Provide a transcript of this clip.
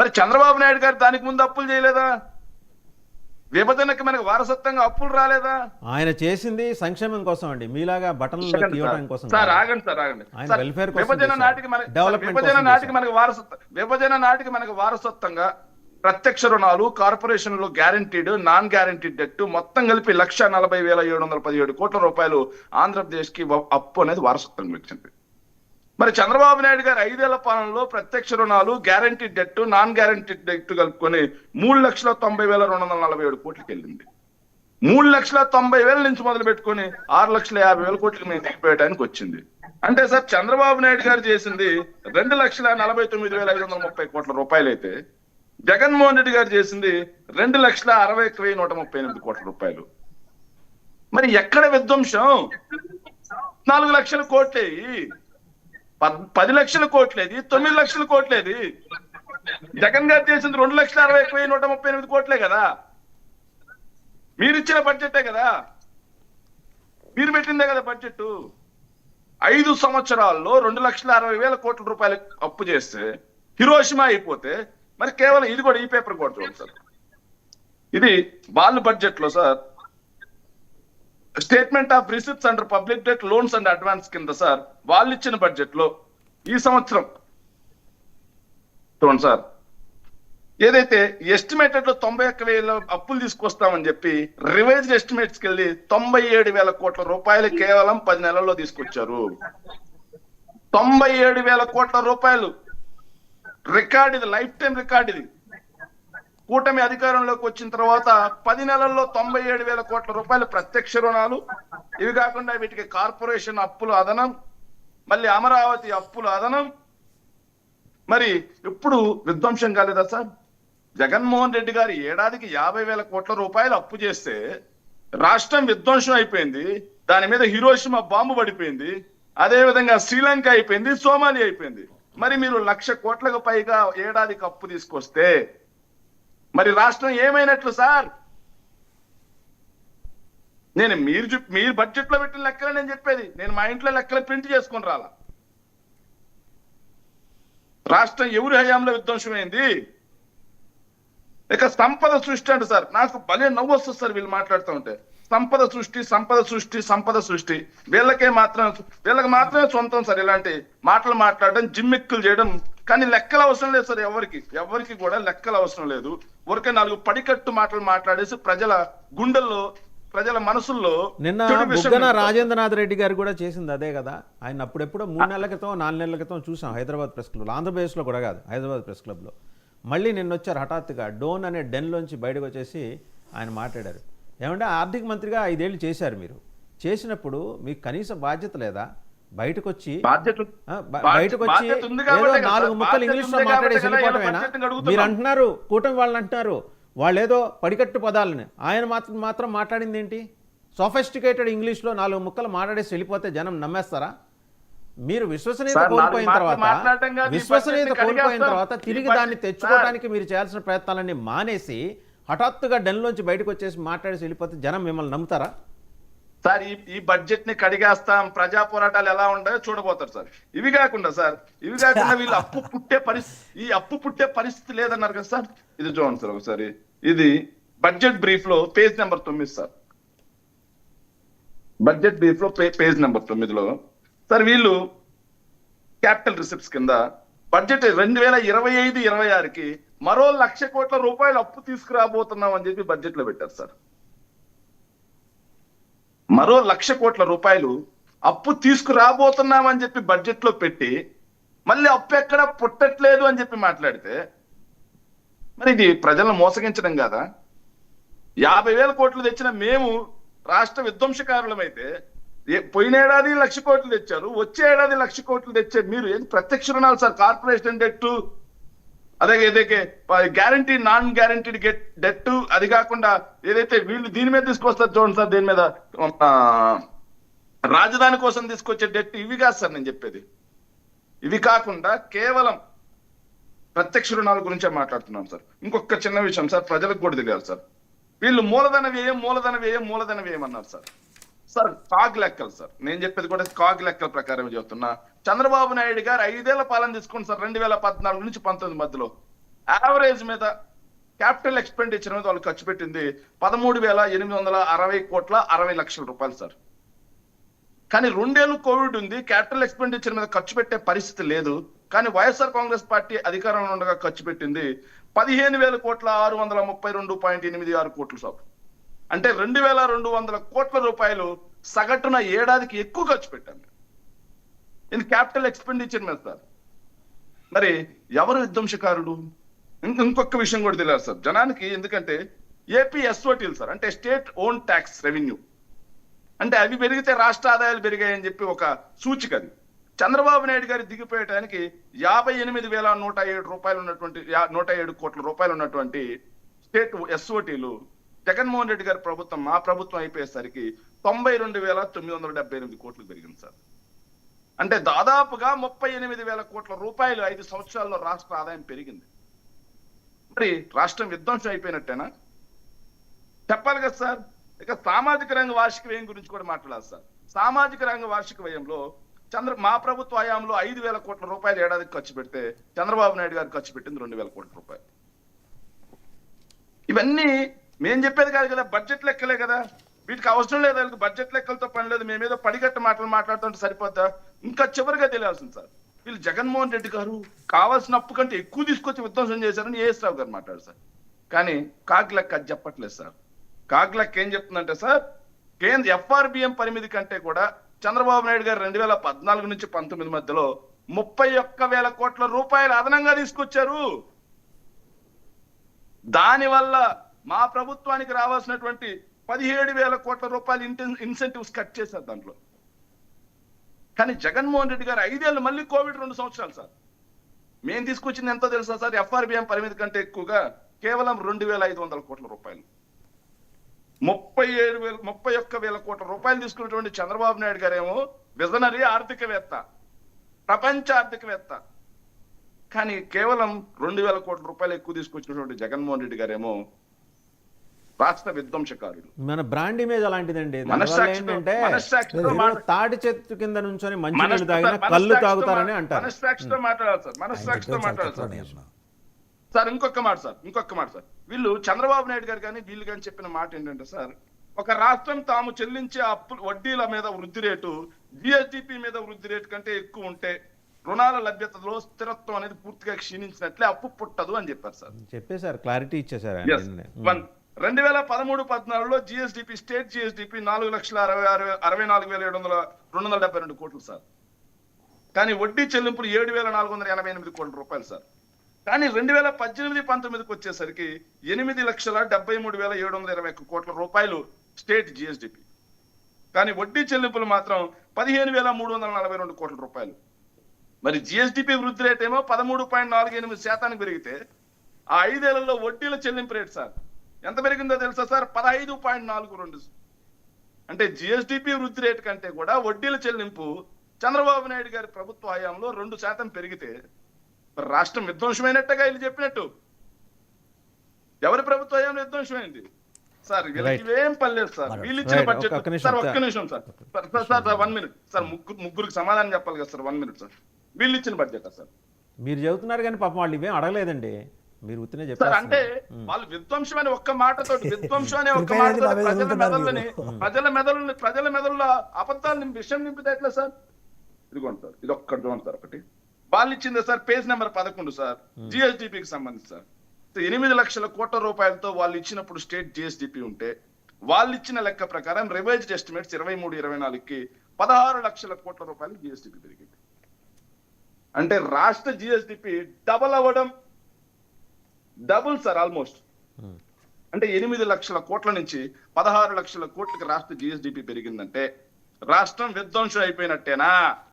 మరి చంద్రబాబు నాయుడు గారు దానికి ముందు అప్పులు చేయలేదా? విభజనకి మనకు వారసత్వంగా అప్పులు రాలేదా? ఆయన చేసింది సంక్షేమం కోసం అండి, మీలాగా బటన్లు తీయడం కోసం సార్ ఆగండి సార్ ఆగండి. ఆయన వెల్ఫేర్ కోసం విభజన నాటికి మనకు వారసత్వంగా ప్రత్యక్ష రుణాలు, కార్పొరేషన్లు గ్యారంటీడ్, నాన్ గ్యారంటీడ్ డెట్ మొత్తం కలిపి 1,40,717 కోట్ల రూపాయలు ఆంధ్రప్రదేశ్ కి అప్పు అనేది వారసత్వంగా వచ్చింది. మరి చంద్రబాబు నాయుడు గారు 5 ఏళ్ల పాలనలో ప్రత్యక్ష రుణాలు, guaranteed debt, non guaranteed debt కలుపుకొని 3,90,247 కోట్లకి వెళ్ళింది. 3,90,000 నుంచి మొదలు పెట్టుకుని 6,50,000 కోట్లకి మేము దిగిపోయడానికి వచ్చింది. అంటే సార్ చంద్రబాబు నాయుడు గారు చేసింది 2,49,530 కోట్ల రూపాయలు అయితే, జగన్మోహన్ రెడ్డి గారు చేసింది 2,60,138 కోట్ల రూపాయలు. మరి ఎక్కడ విధ్వంసం? 4 లక్షల కోట్లేది, 10 లక్షల కోట్లేది, 9 లక్షల కోట్లేది. జగన్ గారు చేసింది 2,60,138 కోట్లే కదా. మీరు ఇచ్చిన బడ్జెటే కదా, మీరు పెట్టిందే కదా బడ్జెట్. 5 సంవత్సరాల్లో 2,60,000 కోట్ల రూపాయలు అప్పు చేస్తే హిరోషిమా అయిపోతే, మరి కేవలం ఇది కూడా ఈ పేపర్ కూడా చూడండి సార్. ఇది వాళ్ళ బడ్జెట్ లో sir, statement of receipts under public debt, loans and advance కింద సార్ వాళ్ళు ఇచ్చిన బడ్జెట్ లో ఈ సంవత్సరం చూడండి సార్, ఏదైతే ఎస్టిమేటెడ్ లో 91,000 అప్పులు తీసుకొస్తామని చెప్పి రివైజ్డ్ ఎస్టిమేట్స్ కి వెళ్ళి 97,000 కోట్ల రూపాయలు కేవలం 10 నెలల్లో తీసుకొచ్చారు. 97,000 కోట్ల రూపాయలు రికార్డ్, ఇది లైఫ్ టైం రికార్డ్. ఇది కూటమి అధికారంలోకి వచ్చిన తర్వాత 10 నెలల్లో 97,000 కోట్ల రూపాయలు ప్రత్యక్ష రుణాలు, ఇవి కాకుండా వీటికి కార్పొరేషన్ అప్పులు అదనం, మళ్ళీ అమరావతి అప్పులు అదనం. మరి ఇప్పుడు విధ్వంసం కాలేదా సార్? జగన్మోహన్ రెడ్డి గారు ఏడాదికి 50,000 కోట్ల రూపాయలు అప్పు చేస్తే రాష్ట్రం విధ్వంసం అయిపోయింది, దాని మీద హిరోషిమా బాంబు పడిపోయింది, అదే విధంగా శ్రీలంక అయిపోయింది, సోమాలియా అయిపోయింది. మరి మీరు 1,00,000 కోట్లకు పైగా ఏడాదికి అప్పు తీసుకొస్తే మరి రాష్ట్రం ఏమైనట్లు సార్? నేను మీరు బడ్జెట్ లో పెట్టిన లెక్కలే నేను చెప్పేది. నేను మా ఇంట్లో లెక్కలు ప్రింట్ చేసుకొని రాలా. రాష్ట్రం ఎవరి హయాంలో విధ్వంసమైంది? ఇక సంపద సృష్టి అంటే సార్ నాకు భలే నవ్వు వస్తుంది సార్ వీళ్ళు మాట్లాడుతూ ఉంటే. సంపద సృష్టి, సంపద సృష్టి, సంపద సృష్టి. వీళ్ళకి మాత్రమే సొంతం సార్ ఇలాంటి మాటలు మాట్లాడడం, జిమ్మిక్కులు చేయడం. కానీ లెక్కలు అవసరం లేదు సార్, ఎవరికి కూడా లెక్కలు అవసరం లేదు. ఊరికే 4 పడికట్టు మాటలు మాట్లాడేసి ప్రజల గుండెల్లో, ప్రజల మనసుల్లో. నిన్న బుగ్గన రాజేంద్రనాథ్ రెడ్డి గారు కూడా చేసింది అదే కదా. ఆయన అప్పుడెప్పుడో 3 నెలల క్రితం 4 నెలల క్రితం చూసాం హైదరాబాద్ ప్రెస్ క్లబ్లో, ఆంధ్రప్రదేశ్లో కూడా కాదు, హైదరాబాద్ ప్రెస్ క్లబ్లో. మళ్ళీ నిన్న వచ్చారు హఠాత్తుగా, డోన్ అనే డెన్లోంచి బయటకు వచ్చేసి ఆయన మాట్లాడారు. ఏమంటే ఆర్థిక మంత్రిగా 5 ఏళ్ళు చేశారు మీరు, చేసినప్పుడు మీకు కనీస బాధ్యత లేదా? బయటకు వచ్చి ఏదో 4 ముక్కలు ఇంగ్లీష్లో మాట్లాడేసి వెళ్ళిపోవటమేనా? మీరు అంటున్నారు, కూటమి వాళ్ళని అంటున్నారు, వాళ్ళు ఏదో పడికట్టు పదాలని, ఆయన మాత్రం మాట్లాడింది ఏంటి? సోఫిస్టికేటెడ్ ఇంగ్లీష్లో 4 ముక్కలు మాట్లాడేసి వెళ్ళిపోతే జనం నమ్మేస్తారా? మీరు విశ్వసనీయత కోల్పోయిన తర్వాత తిరిగి దాన్ని తెచ్చుకోవడానికి మీరు చేయాల్సిన ప్రయత్నాలన్నీ మానేసి హఠాత్తుగా డెన్లోంచి బయటకు వచ్చేసి మాట్లాడేసి వెళ్ళిపోతే జనం మిమ్మల్ని నమ్ముతారా? సార్ ఈ బడ్జెట్ ని కడిగేస్తాం, ప్రజా పోరాటాలు ఎలా ఉంటాయో చూడబోతారు సార్. ఇవి కాకుండా వీళ్ళు అప్పు పుట్టే పరిస్థితి లేదన్నారు కదా సార్. ఇది చూడండి సార్ ఒకసారి, ఇది బడ్జెట్ బ్రీఫ్ లో page number 9 sir. Budget brief లో పేజ్ నెంబర్ 9లో సార్ వీళ్ళు క్యాపిటల్ రిసిప్ట్స్ కింద బడ్జెట్ 2025-26కి మరో 1,00,000 కోట్ల రూపాయలు అప్పు తీసుకురాబోతున్నాం అని చెప్పి బడ్జెట్ లో పెట్టారు సార్. మరో 1,00,000 కోట్ల రూపాయలు అప్పు తీసుకురాబోతున్నామని చెప్పి బడ్జెట్ లో పెట్టి మళ్ళీ అప్పు ఎక్కడ పుట్టట్లేదు అని చెప్పి మాట్లాడితే మరి ఇది ప్రజలను మోసగించడం కాదా? 50,000 కోట్లు తెచ్చిన మేము రాష్ట్ర విధ్వంసకారులమైతే పోయిన ఏడాది 1,00,000 కోట్లు తెచ్చారు, వచ్చే ఏడాది 1,00,000 కోట్లు తెచ్చే మీరు ఏది ప్రత్యక్ష రుణాలు సార్, కార్పొరేషన్ డెట్, ఏదైతే గ్యారంటీ, నాన్ గ్యారంటీడ్ డెట్, అది కాకుండా ఏదైతే వీళ్ళు దీని మీద తీసుకొస్తారు చూడండి సార్, దీని మీద రాజధాని కోసం తీసుకొచ్చే డెట్, ఇవి కాదు సార్ నేను చెప్పేది. ఇవి కాకుండా కేవలం ప్రత్యక్ష రుణాల గురించే మాట్లాడుతున్నాం సార్. ఇంకొక చిన్న విషయం సార్, ప్రజలకు కూడా తెలియాలి సార్. వీళ్ళు మూలధన వ్యయం అన్నారు సార్. సార్ కాగ్ లెక్కలు సార్, నేను చెప్పేది కూడా కాగ్ లెక్కల ప్రకారం చెప్తున్నా. చంద్రబాబు నాయుడు గారు 5 ఏళ్ల పాలన తీసుకోండి సార్, 2014 నుంచి 19 మధ్యలో యావరేజ్ మీద క్యాపిటల్ ఎక్స్పెండిచర్ మీద వాళ్ళు ఖర్చు పెట్టింది 13,860 కోట్ల 60 లక్షల రూపాయలు సార్. కానీ 2 ఏళ్ళు కోవిడ్ ఉంది, క్యాపిటల్ ఎక్స్పెండిచర్ మీద ఖర్చు పెట్టే పరిస్థితి లేదు. కానీ వైఎస్ఆర్ కాంగ్రెస్ పార్టీ అధికారంలో ఉండగా ఖర్చు పెట్టింది 15,000 కోట్ల 632.86 కోట్లు సార్. అంటే 2,200 కోట్ల రూపాయలు సగటున ఏడాదికి ఎక్కువ ఖర్చు పెట్టాం ఇది క్యాపిటల్ ఎక్స్పెండిచర్ మీద సార్. మరి ఎవరు విధ్వంసకారులు? ఇంకొక విషయం కూడా తెలియదు సార్ జనానికి. ఎందుకంటే ఏపీ ఎస్ఓటీలు సార్, అంటే స్టేట్ ఓన్ ట్యాక్స్ రెవెన్యూ, అంటే అవి పెరిగితే రాష్ట్ర ఆదాయాలు పెరిగాయని చెప్పి ఒక సూచిక అది. చంద్రబాబు నాయుడు గారి దిగిపోయటానికి 58,107 రూపాయలు ఉన్నటువంటి 107 కోట్ల రూపాయలు ఉన్నటువంటి స్టేట్ ఎస్ఓటీలు జగన్మోహన్ రెడ్డి గారి ప్రభుత్వం, మా ప్రభుత్వం అయిపోయేసరికి 92,978 కోట్లు పెరిగింది సార్. అంటే దాదాపుగా 38,000 కోట్ల రూపాయలు 5 సంవత్సరాల్లో రాష్ట్ర ఆదాయం పెరిగింది. మరి రాష్ట్రం విధ్వంసం అయిపోయినట్టేనా? చెప్పాలి కదా సార్. ఇక సామాజిక రంగ వార్షిక వ్యయం గురించి కూడా మాట్లాడాలి సార్. సామాజిక రంగ వార్షిక వ్యయంలో మా ప్రభుత్వ హయాంలో 5,000 కోట్ల రూపాయలు ఏడాదికి ఖర్చు పెడితే చంద్రబాబు నాయుడు గారు ఖర్చు పెట్టింది 2,000 కోట్ల రూపాయలు. ఇవన్నీ మేం చెప్పేది కాదు కదా, బడ్జెట్ లెక్కలే కదా. వీటికి అవసరం లేదు, వాళ్ళకి బడ్జెట్ లెక్కలతో పని లేదు. మేమేదో పడిగట్ట మాటలు మాట్లాడుతుంటే సరిపోద్దా? ఇంకా చివరిగా తెలియాల్సింది సార్, వీళ్ళు జగన్మోహన్ రెడ్డి గారు కావాల్సిన అప్పు కంటే ఎక్కువ తీసుకొచ్చి విధ్వంసం చేశారని ఏఎస్ రావు గారు మాట్లాడారు సార్. కానీ కాగ్లెక్క అది చెప్పట్లేదు సార్. కాగ్లెక్క ఏం చెప్తుందంటే సార్, కేంద్ర ఎఫ్ఆర్బిఎం పరిమితి కంటే కూడా చంద్రబాబు నాయుడు గారు 2014 నుంచి 19 మధ్యలో 31,000 కోట్ల రూపాయలు అదనంగా తీసుకొచ్చారు. దానివల్ల మా ప్రభుత్వానికి రావాల్సినటువంటి 17,000 కోట్ల రూపాయలు ఇన్సెంటివ్స్ కట్ చేశారు దాంట్లో. కానీ జగన్మోహన్ రెడ్డి గారు 5 ఏళ్ళు, మళ్ళీ కోవిడ్ 2 సంవత్సరాలు సార్. మేము తీసుకొచ్చింది ఎంతో తెలుసా సార్? ఎఫ్ఆర్బిఎం పరిమితి కంటే ఎక్కువగా కేవలం 2,500 కోట్ల రూపాయలు. 31,000 కోట్ల రూపాయలు తీసుకున్నటువంటి చంద్రబాబు నాయుడు గారేమో విజనరీ ఆర్థికవేత్త, ప్రపంచ ఆర్థికవేత్త. కానీ కేవలం 2,000 కోట్ల రూపాయలు ఎక్కువ తీసుకొచ్చినటువంటి జగన్మోహన్ రెడ్డి గారేమో రాష్ట్ర విధ్వంసకారులు. మన బ్రాండ్ ఇమేజ్ అలాంటిదండి. తాటి చెట్టు కింద నుంచొని మంచి నీళ్ళు తాగిన కళ్ళు తాగుతారని అంటారు. మనస్సాక్షితో మాట్లాడాలి సార్, మనస్సాక్షితో మాట్లాడాలి సార్. ఇంకొక మాట సార్, వీళ్ళు చంద్రబాబు నాయుడు గారు కానీ వీళ్ళు కానీ చెప్పిన మాట ఏంటంటే సార్, ఒక రాష్ట్రం తాము చెల్లించే అప్పులు వడ్డీల మీద వృద్ధి రేటు జిఎస్డిపి మీద వృద్ధి రేటు కంటే ఎక్కువ ఉంటే రుణాల లభ్యతలో స్థిరత్వం అనేది పూర్తిగా క్షీణించినట్లే అప్పు పుట్టదు అని చెప్పారు సార్. చెప్పేశారు, క్లారిటీ ఇచ్చేసారు. 2013-14లో జిఎస్డిపి, స్టేట్ జిఎస్డిపి 4,64,772 కోట్లు సార్. కానీ వడ్డీ చెల్లింపులు 7,488 కోట్ల రూపాయలు సార్. కానీ 2018-19కి వచ్చేసరికి 8,73,721 కోట్ల రూపాయలు స్టేట్ జిఎస్డిపి. కానీ వడ్డీ చెల్లింపులు మాత్రం 15,342 కోట్ల రూపాయలు. మరి జిఎస్డిపి వృద్ధి రేట్ ఏమో 13.48% పెరిగితే ఆ 5 ఏళ్లలో వడ్డీల చెల్లింపు రేట్ సార్ ఎంత పెరిగిందో తెలుసా సార్? 15.42. అంటే జిఎస్డిపి వృద్ధి రేటు కంటే కూడా వడ్డీల చెల్లింపు చంద్రబాబు నాయుడు గారి ప్రభుత్వ హయాంలో 2% పెరిగితే రాష్ట్రం విధ్వంసమైనట్టుగా వీళ్ళు చెప్పినట్టు. ఎవరి ప్రభుత్వ హయాంలో విధ్వంసమైంది సార్? వీళ్ళకి ఏం పని లేదు సార్. వీళ్ళు ఇచ్చిన బడ్జెట్ సార్, ఒక్క నిమిషం సార్, 1 మినిట్ సార్, ముగ్గురికి సమాధానం చెప్పాలి కదా సార్. 1 minute sir. వీళ్ళు ఇచ్చిన బడ్జెట్ సార్ మీరు చెబుతున్నారు కానీ పాపం వాళ్ళు ఇవేం అడగలేదండి. మీరు ఉత్తనే చెప్పారు. అంటే వాళ్ళు విధ్వంసం అనే ఒక్క మాటతో, విధ్వంసం అనే ఒక్క మాటతో ప్రజల మెదడులో అబద్ధాలు విషయం నింపితే ఎట్లా సార్? ఇదిగోండి సార్, ఇది ఒక్కటి చూడండి సార్. ఒకటి వాళ్ళు ఇచ్చింది సార్, పేజ్ నెంబర్ 11 సార్, జిఎస్డిపికి సంబంధించి సార్. 8 లక్షల కోట్ల రూపాయలతో వాళ్ళు ఇచ్చినప్పుడు స్టేట్ జిఎస్డిపి ఉంటే వాళ్ళు ఇచ్చిన లెక్క ప్రకారం రివైజ్డ్ ఎస్టిమేట్స్ 23-24కి 16 లక్షల కోట్ల రూపాయలు జిఎస్డిపి పెరిగింది. అంటే రాష్ట్ర జిఎస్డిపి డబుల్ సార్ ఆల్మోస్ట్. అంటే 8 లక్షల కోట్ల నుంచి 16 లక్షల కోట్లకి రాష్ట్ర జిఎస్డిపి పెరిగిందంటే రాష్ట్రం విధ్వంసం అయిపోయినట్టేనా?